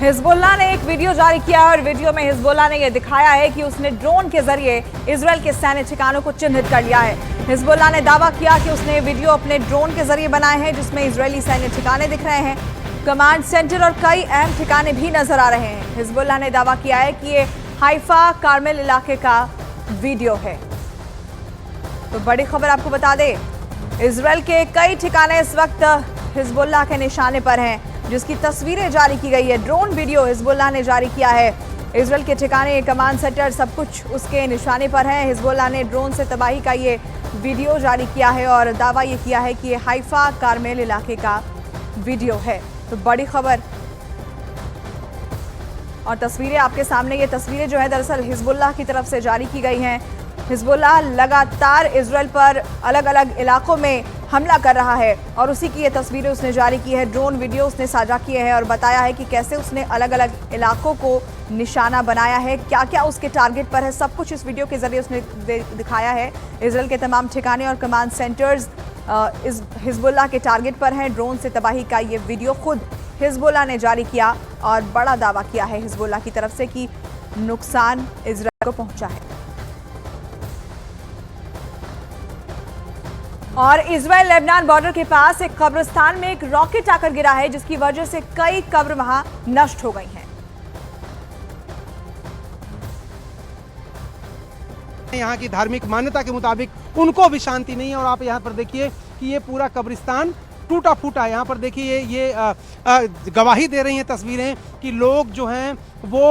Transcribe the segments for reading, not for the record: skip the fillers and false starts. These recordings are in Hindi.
हिजबुल्लाह ने एक वीडियो जारी किया है और वीडियो में हिजबुल्लाह ने यह दिखाया है कि उसने ड्रोन के जरिए इजरायल के सैन्य ठिकानों को चिन्हित कर लिया है। हिजबुल्लाह ने दावा किया कि उसने वीडियो अपने ड्रोन के जरिए बनाए हैं, जिसमें इजरायली सैन्य ठिकाने दिख रहे हैं, कमांड सेंटर और कई अहम ठिकाने भी नजर आ रहे हैं। हिजबुल्लाह ने दावा किया है कि ये हाइफा कार्मेल इलाके का वीडियो है। तो बड़ी खबर आपको बता दें, इजरायल के कई ठिकाने इस वक्त हिजबुल्लाह के निशाने पर हैं, जिसकी तस्वीरें जारी की गई है। ड्रोन वीडियो हिजबुल्लाह ने जारी किया है। इजरायल के ठिकाने, कमांड सेंटर, सब कुछ उसके निशाने पर है। हिजबुल्लाह ने ड्रोन से तबाही का ये वीडियो जारी किया है और दावा ये किया है कि ये हाइफा कार्मेल इलाके का वीडियो है। तो बड़ी खबर और तस्वीरें आपके सामने। ये तस्वीरें जो है दरअसल हिजबुल्लाह की तरफ से जारी की गई हैं। हिजबुल्लाह लगातार इजरायल पर अलग अलग इलाकों में हमला कर रहा है और उसी की ये तस्वीरें उसने जारी की है। ड्रोन वीडियो उसने साझा किए हैं और बताया है कि कैसे उसने अलग अलग इलाकों को निशाना बनाया है, क्या क्या उसके टारगेट पर है, सब कुछ इस वीडियो के जरिए उसने दिखाया है। इजरायल के तमाम ठिकाने और कमांड सेंटर्स हिजबुल्लाह के टारगेट पर हैं। ड्रोन से तबाही का ये वीडियो खुद हिजबुल्लाह ने जारी किया और बड़ा दावा किया है हिजबुल्लाह की तरफ से कि नुकसान इजरायल को पहुंचा है। और इजरायल लेबनान बॉर्डर के पास एक कब्रिस्तान में एक रॉकेट आकर गिरा है, जिसकी वजह से कई कब्र वहां नष्ट हो गई हैं। यहाँ की धार्मिक मान्यता के मुताबिक उनको भी शांति नहीं है। और आप यहाँ पर देखिए कि ये पूरा कब्रिस्तान टूटा फूटा। यहाँ पर देखिए ये गवाही दे रही हैं तस्वीरें कि लोग जो हैं वो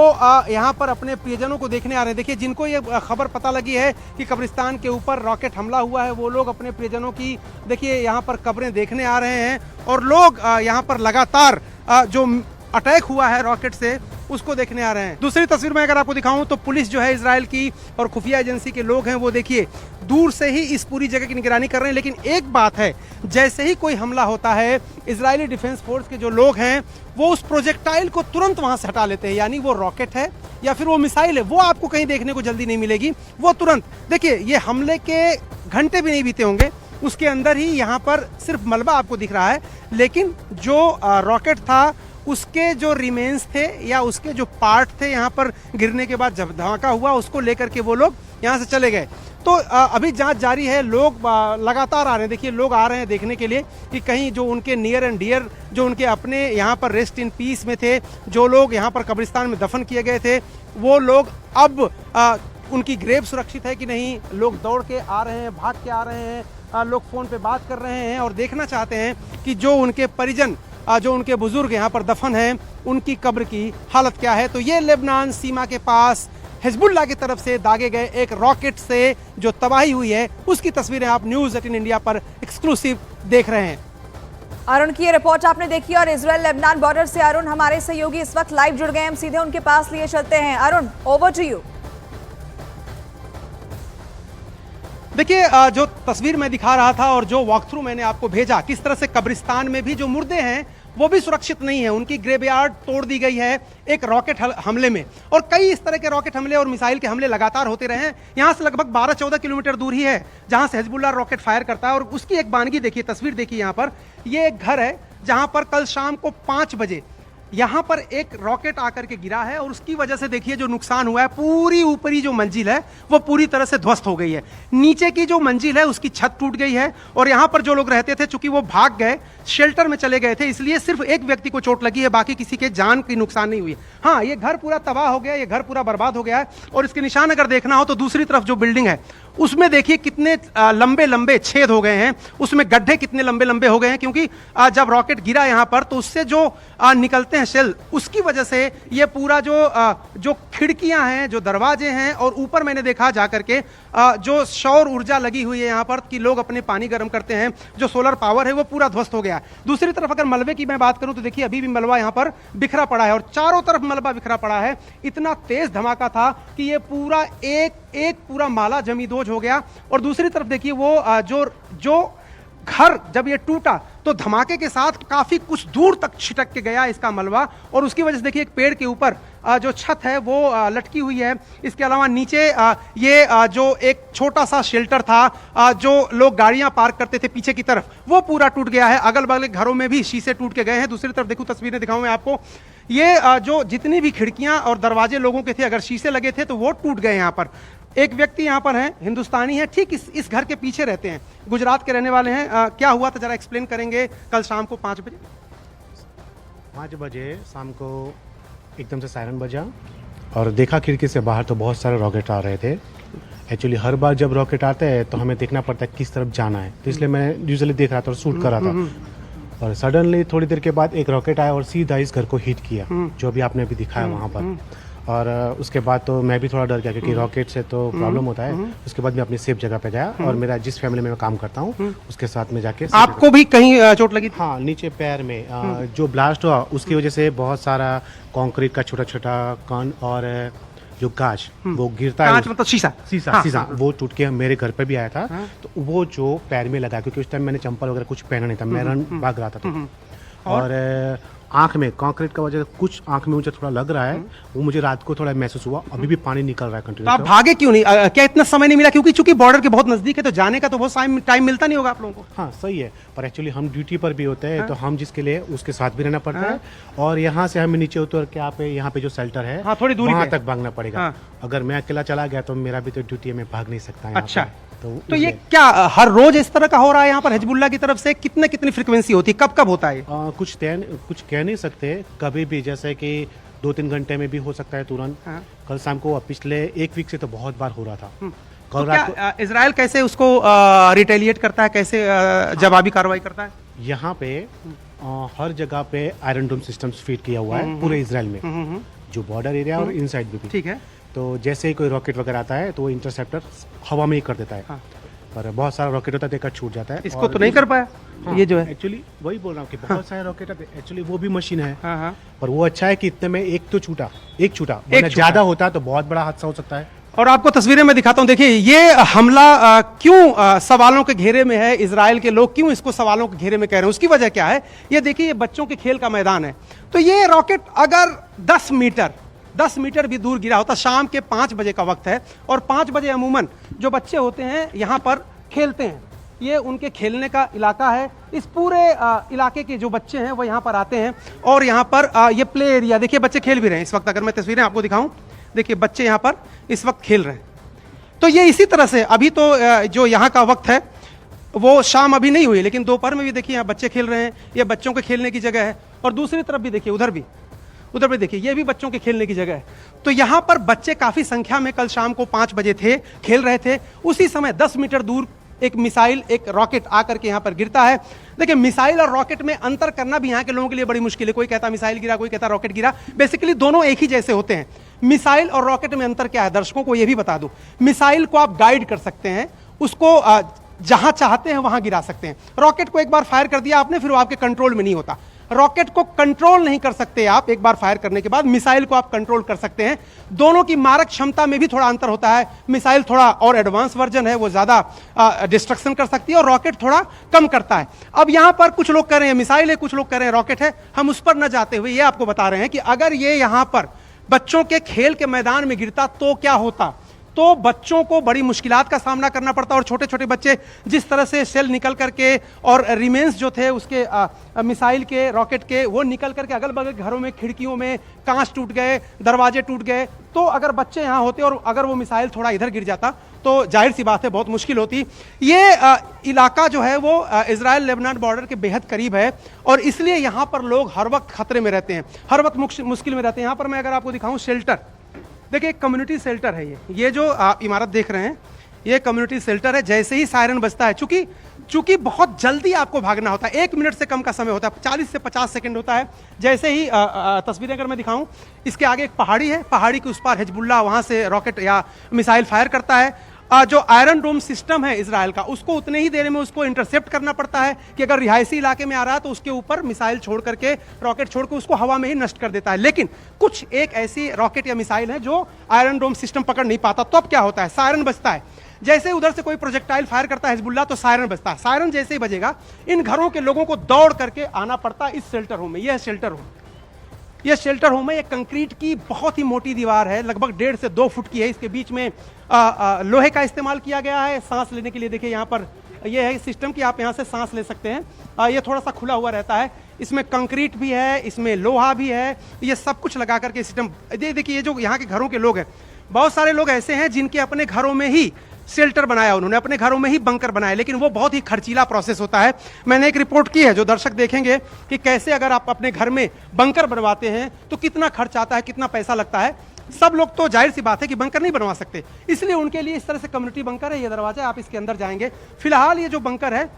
यहाँ पर अपने प्रियजनों को देखने आ रहे हैं। देखिए, जिनको ये खबर पता लगी है कि कब्रिस्तान के ऊपर रॉकेट हमला हुआ है, वो लोग अपने प्रियजनों की देखिए यहाँ पर कब्रें देखने आ रहे हैं और लोग यहाँ पर लगातार जो अटैक हुआ है रॉकेट से उसको देखने आ रहे हैं। दूसरी तस्वीर में अगर आपको दिखाऊं तो पुलिस जो है इजराइल की और खुफिया एजेंसी के लोग हैं, वो देखिए दूर से ही इस पूरी जगह की निगरानी कर रहे हैं। लेकिन एक बात है, जैसे ही कोई हमला होता है, इजरायली डिफेंस फोर्स के जो लोग हैं वो उस प्रोजेक्टाइल को तुरंत वहां से हटा लेते हैं। यानी वो रॉकेट है या फिर वो मिसाइल है, वो आपको कहीं देखने को जल्दी नहीं मिलेगी। वो तुरंत देखिए, ये हमले के घंटे भी नहीं बीते होंगे, उसके अंदर ही यहाँ पर सिर्फ मलबा आपको दिख रहा है, लेकिन जो रॉकेट था उसके जो रिमेन्स थे या उसके जो पार्ट थे यहाँ पर गिरने के बाद जब धमाका हुआ, उसको लेकर के वो लोग यहाँ से चले गए। तो अभी जांच जारी है, लोग लगातार आ रहे हैं। देखिए, लोग आ रहे हैं देखने के लिए कि कहीं जो उनके नियर एंड डियर, जो उनके अपने यहाँ पर रेस्ट इन पीस में थे, जो लोग यहाँ पर कब्रिस्तान में दफन किए गए थे, वो लोग अब उनकी ग्रेव सुरक्षित है कि नहीं। लोग दौड़ के आ रहे हैं, भाग के आ रहे हैं, लोग फ़ोन पे बात कर रहे हैं और देखना चाहते हैं कि जो उनके परिजन, जो उनके बुजुर्ग यहाँ पर दफन हैं, उनकी कब्र की हालत क्या है। तो ये लेबनान सीमा के पास हिजबुल्लाह की तरफ से दागे गए एक रॉकेट से जो तबाही हुई है, उसकी तस्वीरें आप न्यूज़ 18 इंडिया पर एक्सक्लूसिव देख रहे हैं। अरुण की ये रिपोर्ट आपने देखी और इजरायल लेबनान बॉर्डर से अरुण हमारे सहयोगी इस वक्त लाइव जुड़ गए, हम सीधे उनके पास लिए चलते हैं। Arun, over to you. देखिए, जो तस्वीर मैं दिखा रहा था और जो वॉक थ्रू मैंने आपको भेजा, किस तरह से कब्रिस्तान में भी जो मुर्दे हैं वो भी सुरक्षित नहीं है, उनकी ग्रेवयार्ड तोड़ दी गई है एक रॉकेट हमले में। और कई इस तरह के रॉकेट हमले और मिसाइल के हमले लगातार होते रहे हैं। यहाँ से लगभग 12-14 किलोमीटर दूर ही है जहाँ से हिजबुल्लाह रॉकेट फायर करता है। और उसकी एक बानगी देखिए, तस्वीर देखिए यहाँ पर, ये एक घर है जहाँ पर कल शाम को 5 बजे यहाँ पर एक रॉकेट आकर के गिरा है और उसकी वजह से देखिए जो नुकसान हुआ है, पूरी ऊपरी जो मंजिल है वो पूरी तरह से ध्वस्त हो गई है। नीचे की जो मंजिल है उसकी छत टूट गई है और यहाँ पर जो लोग रहते थे, चूंकि वो भाग गए, शेल्टर में चले गए थे, इसलिए सिर्फ एक व्यक्ति को चोट लगी है, बाकी किसी के जान की नुकसान नहीं हुई। हाँ, ये घर पूरा तबाह हो गया, ये घर पूरा बर्बाद हो गया है। और इसके निशान अगर देखना हो तो दूसरी तरफ जो बिल्डिंग है उसमें देखिए कितने लंबे लंबे छेद हो गए हैं, उसमें गड्ढे कितने लंबे लंबे हो गए हैं, क्योंकि जब रॉकेट गिरा यहाँ पर तो उससे जो निकलते हैं शेल, उसकी वजह से ये पूरा जो खिड़कियां हैं, जो दरवाजे हैं, और ऊपर मैंने देखा जाकर के जो सौर ऊर्जा लगी हुई है यहाँ पर कि लोग अपने पानी गर्म करते हैं, जो सोलर पावर है वो पूरा ध्वस्त हो गया। दूसरी तरफ अगर मलबे की मैं बात करूं तो देखिए अभी भी मलबा यहाँ पर बिखरा पड़ा है और चारों तरफ मलबा बिखरा पड़ा है। इतना तेज धमाका था कि ये पूरा एक पूरा माला जमींदोज हो गया। और दूसरी तरफ देखिए वो जो घर जब ये टूटा तो धमाके के साथ काफी कुछ दूर तक छिटक के गया इसका मलबा, और उसकी वजह से देखिए एक पेड़ के ऊपर जो छत है वो लटकी हुई है। इसके अलावा नीचे ये जो एक छोटा सा शेल्टर था, जो लोग गाड़ियां पार्क करते थे पीछे की तरफ, वो पूरा टूट गया है। अगल बगल घरों में भी शीशे टूट के गए हैं। दूसरी तरफ देखो, तस्वीरें दिखाऊं मैं आपको, ये जो जितनी भी खिड़कियां और दरवाजे लोगों के थे, अगर शीशे लगे थे तो वो टूट गए यहाँ पर। एक व्यक्ति यहाँ पर हैं, हिंदुस्तानी है, ठीक इस घर के पीछे रहते हैं, गुजरात के रहने वाले हैं। क्या हुआ था जरा एक्सप्लेन करेंगे। कल शाम को 5 बजे शाम को एकदम से सायरन बजा और देखा खिड़की से बाहर तो बहुत सारे रॉकेट आ रहे थे। एक्चुअली हर बार जब रॉकेट आते हैं तो हमें देखना पड़ता है किस तरफ जाना है, तो इसलिए मैं यूजुअली देख रहा था और शूट कर रहा था। और सडनली थोड़ी देर के बाद एक रॉकेट आया और सीधा इस घर को हिट किया, जो भी आपने अभी दिखाया वहाँ पर। और उसके बाद तो मैं भी थोड़ा डर गया क्योंकि रॉकेट से तो प्रॉब्लम होता है। उसके बाद मैं अपनी सेफ जगह पे गया और मेरा जिस फैमिली में मैं काम करता हूँ उसके साथ में जाके। आपको भी कहीं चोट लगी? हाँ, नीचे पैर में जो ब्लास्ट हुआ उसकी वजह से बहुत सारा कंक्रीट का छोटा छोटा कण और जो कांच वो गिरता है, मतलब शीशा वो टूट के मेरे घर पे भी आया था। तो वो जो पैर में लगा, क्योंकि उस टाइम मैंने चंपल वगैरह कुछ पहना नहीं था, मैं रन भाग रहा था तो। और आंख में कंक्रीट का वजह से कुछ आंख में मुझे थोड़ा लग रहा है, वो मुझे रात को थोड़ा महसूस हुआ। अभी भी पानी निकल रहा है कंटिन्यू। तो आप भागे क्यों नहीं? क्या इतना समय नहीं मिला? क्योंकि चूंकि बॉर्डर के बहुत नजदीक है तो जाने का तो बहुत टाइम मिलता नहीं होगा आप लोगों को। हाँ सही है, पर एक्चुअली हम ड्यूटी पर भी होते हैं तो हम जिसके लिए उसके साथ भी रहना पड़ता है। और यहाँ से हमें नीचे उतर के यहाँ पे जो शेल्टर है थोड़ी दूरी वहाँ तक भागना पड़ेगा। अगर मैं अकेला चला गया तो मेरा भी तो ड्यूटी है, मैं भाग नहीं सकता। अच्छा, तो ये क्या हर रोज इस तरह का हो रहा है यहाँ पर हिजबुल्लाह की तरफ से? कितनी फ्रीक्वेंसी होती है, कब कब होता है? कुछ कह नहीं सकते, कभी भी, जैसे कि 2-3 घंटे में भी हो सकता है तुरंत। कल शाम को पिछले 1 वीक से तो बहुत बार हो रहा था। कल रात को इजराइल कैसे उसको रिटेलिएट करता है, कैसे जवाबी कार्रवाई करता है? यहाँ पे हर जगह पे आयरन डोम सिस्टम्स फिट किया हुआ है पूरे इजराइल में, जो बॉर्डर एरिया और इनसाइड भी। ठीक है। तो जैसे ही कोई रॉकेट वगैरह आता है तो वो इंटरसेप्टर हवा में ही कर देता है। पर बहुत सारा रॉकेट होता है, देखकर छूट जाता है। इसको तो नहीं कर पाया। ये जो है एक्चुअली वही बोल रहा हूँ कि बहुत सारे रॉकेट आते हैं, एक्चुअली वो भी मशीन है। पर वो अच्छा है कि इतने में एक छूटा, ज्यादा होता है तो बहुत बड़ा हादसा हो सकता है। और आपको तस्वीरें मैं दिखाता हूं। देखिए ये हमला क्यों सवालों के घेरे में है, इजराइल के लोग क्यों इसको सवालों के घेरे में कह रहे हैं, उसकी वजह क्या है? ये देखिए, ये बच्चों के खेल का मैदान है। तो ये रॉकेट अगर 10 मीटर भी दूर गिरा होता, शाम के 5 बजे का वक्त है और 5 बजे अमूमन जो बच्चे होते हैं यहाँ पर खेलते हैं, ये उनके खेलने का इलाका है। इस पूरे इलाके के जो बच्चे हैं वो यहाँ पर आते हैं और यहाँ पर ये प्ले एरिया, देखिए बच्चे खेल भी रहे हैं इस वक्त। अगर मैं तस्वीरें आपको दिखाऊं, देखिए बच्चे यहाँ पर इस वक्त खेल रहे हैं। तो ये इसी तरह से अभी तो जो यहाँ का वक्त है वो शाम अभी नहीं हुई, लेकिन दोपहर में भी देखिए यहाँ बच्चे खेल रहे हैं। ये बच्चों के खेलने की जगह है और दूसरी तरफ भी देखिए, उधर भी देखिए, ये भी बच्चों के खेलने की जगह है। तो यहाँ पर बच्चे काफी संख्या में कल शाम को 5 बजे थे, खेल रहे थे। उसी समय 10 मीटर दूर एक मिसाइल, एक रॉकेट आकर के यहाँ पर गिरता है। देखिए मिसाइल और रॉकेट में अंतर करना भी यहाँ के लोगों के लिए बड़ी मुश्किल है। कोई कहता मिसाइल गिरा, कोई कहता रॉकेट गिरा। बेसिकली दोनों एक ही जैसे होते हैं। मिसाइल और रॉकेट में अंतर क्या है, दर्शकों को यह भी बता दूं। मिसाइल को आप गाइड कर सकते हैं, उसको जहां चाहते हैं वहां गिरा सकते हैं। रॉकेट को एक बार फायर कर दिया आपने, फिर वो आपके कंट्रोल में नहीं होता। रॉकेट को कंट्रोल नहीं कर सकते आप एक बार फायर करने के बाद, मिसाइल को आप कंट्रोल कर सकते हैं। दोनों की मारक क्षमता में भी थोड़ा अंतर होता है। मिसाइल थोड़ा और एडवांस वर्जन है, वो ज्यादा डिस्ट्रक्शन कर सकती है और रॉकेट थोड़ा कम करता है। अब यहां पर कुछ लोग कह रहे हैं मिसाइल है, कुछ लोग कह रहे हैं रॉकेट है। हम उस पर न जाते हुए ये आपको बता रहे हैं कि अगर ये यहां पर बच्चों के खेल के मैदान में गिरता तो क्या होता। तो बच्चों को बड़ी मुश्किलात का सामना करना पड़ता और छोटे छोटे बच्चे जिस तरह से सेल निकल करके और रिमेन्स जो थे उसके मिसाइल के, रॉकेट के, वो निकल करके अगल बगल घरों में, खिड़कियों में कांच टूट गए, दरवाजे टूट गए। तो अगर बच्चे यहाँ होते और अगर वो मिसाइल थोड़ा इधर गिर जाता तो जाहिर सी बात है बहुत मुश्किल होती। ये इलाका जो है वो इजराइल लेबनान बॉर्डर के बेहद करीब है और इसलिए यहाँ पर लोग हर वक्त खतरे में रहते हैं, हर वक्त मुश्किल में रहते हैं। यहाँ पर मैं अगर आपको दिखाऊं शेल्टर, देखिए एक कम्युनिटी शेल्टर है। ये जो आप इमारत देख रहे हैं ये कम्युनिटी शेल्टर है। जैसे ही सायरन बजता है, चूंकि बहुत जल्दी आपको भागना होता है, 1 मिनट से कम का समय होता है, 40 से 50 सेकंड होता है। जैसे ही तस्वीरें अगर मैं दिखाऊं, इसके आगे एक पहाड़ी है, पहाड़ी के उस पार हिजबुल्लाह वहां से रॉकेट या मिसाइल फायर करता है। जो आयरन डोम सिस्टम है इजराइल का, उसको उतने ही देर में उसको इंटरसेप्ट करना पड़ता है कि अगर रिहायशी इलाके में आ रहा है तो उसके ऊपर मिसाइल छोड़ करके, रॉकेट छोड़ के उसको हवा में ही नष्ट कर देता है। लेकिन कुछ एक ऐसी रॉकेट या मिसाइल है जो आयरन डोम सिस्टम पकड़ नहीं पाता। तो अब क्या होता है, सायरन बजता है। जैसे उधर से कोई प्रोजेक्टाइल फायर करता है हिजबुल्लाह तो सायरन बजता है। सायरन जैसे ही बजेगा इन घरों के लोगों को दौड़ करके आना पड़ता है इस शेल्टर होम में। यह शेल्टर होम, यह शेल्टर होम है। ये कंक्रीट की बहुत ही मोटी दीवार है, लगभग 1.5 से 2 फुट की है। इसके बीच में लोहे का इस्तेमाल किया गया है सांस लेने के लिए। देखिए यहाँ पर ये है सिस्टम कि आप यहाँ से सांस ले सकते हैं। ये थोड़ा सा खुला हुआ रहता है, इसमें कंक्रीट भी है, इसमें लोहा भी है, ये सब कुछ लगा करके सिस्टम। देखिए ये जो यहाँ के घरों के लोग हैं, बहुत सारे लोग ऐसे हैं जिनके अपने घरों में ही शेल्टर बनाया, उन्होंने अपने घरों में ही बंकर बनाया, लेकिन वो बहुत ही खर्चीला प्रोसेस होता है। मैंने एक रिपोर्ट की है जो दर्शक देखेंगे कि कैसे अगर आप अपने घर में बंकर बनवाते हैं तो कितना खर्च आता है, कितना पैसा लगता है। सब लोग तो जाहिर सी बात है कि बंकर नहीं बनवा सकते, इसलिए उनके लिए इस तरह से कम्युनिटी बंकर है। ये दरवाजा, आप इसके अंदर जाएंगे। फिलहाल ये जो बंकर है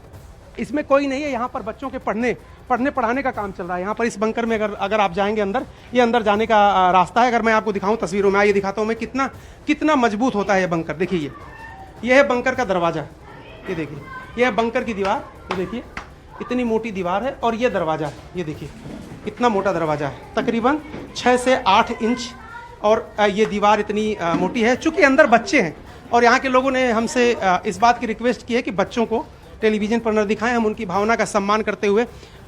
इसमें कोई नहीं है, यहाँ पर बच्चों के पढ़ने पढ़ाने का काम चल रहा है। यहाँ पर इस बंकर में अगर आप जाएंगे अंदर, ये अंदर जाने का रास्ता है। अगर मैं आपको दिखाऊं तस्वीरों में, आइए दिखाता हूँ मैं कितना मजबूत होता है ये बंकर। देखिए ये है बंकर का दरवाजा, ये देखिए, ये है बंकर की दीवार, ये देखिए इतनी मोटी दीवार है, और ये दरवाजा, ये देखिए इतना मोटा दरवाजा है, तकरीबन 6 से 8 इंच, और ये दीवार इतनी मोटी है। चूँकि अंदर बच्चे हैं और यहाँ के लोगों ने हमसे इस बात की रिक्वेस्ट की है कि बच्चों को टेलीविज़न पर न दिखाएं। हम उनकी भावना का सम्मान करते हुए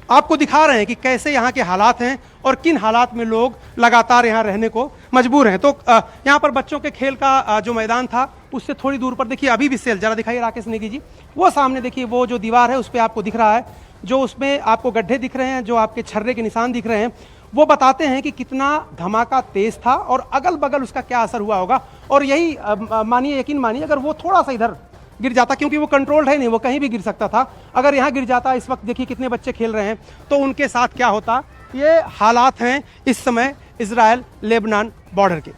आपको दिखा रहे हैं कि कैसे यहाँ के हालात हैं और किन हालात में लोग लगातार यहाँ रहने को मजबूर हैं। तो यहाँ पर बच्चों के खेल का जो मैदान था उससे थोड़ी दूर पर देखिए अभी भी सेल, जरा दिखाइए राकेश नेगी जी, वो सामने देखिए वो जो दीवार है उस पर आपको दिख रहा है, जो उसमें आपको गड्ढे दिख रहे हैं, जो आपके छर्रे के निशान दिख रहे हैं, वो बताते हैं कि कितना धमाका तेज था और अगल बगल उसका क्या असर हुआ होगा। और यही मानिए, यकीन मानिए, अगर वो थोड़ा सा इधर गिर जाता, क्योंकि वो कंट्रोल्ड है नहीं, वो कहीं भी गिर सकता था, अगर यहाँ गिर जाता, इस वक्त देखिए कितने बच्चे खेल रहे हैं, तो उनके साथ क्या होता। ये हालात हैं इस समय इजराइल लेबनान बॉर्डर के।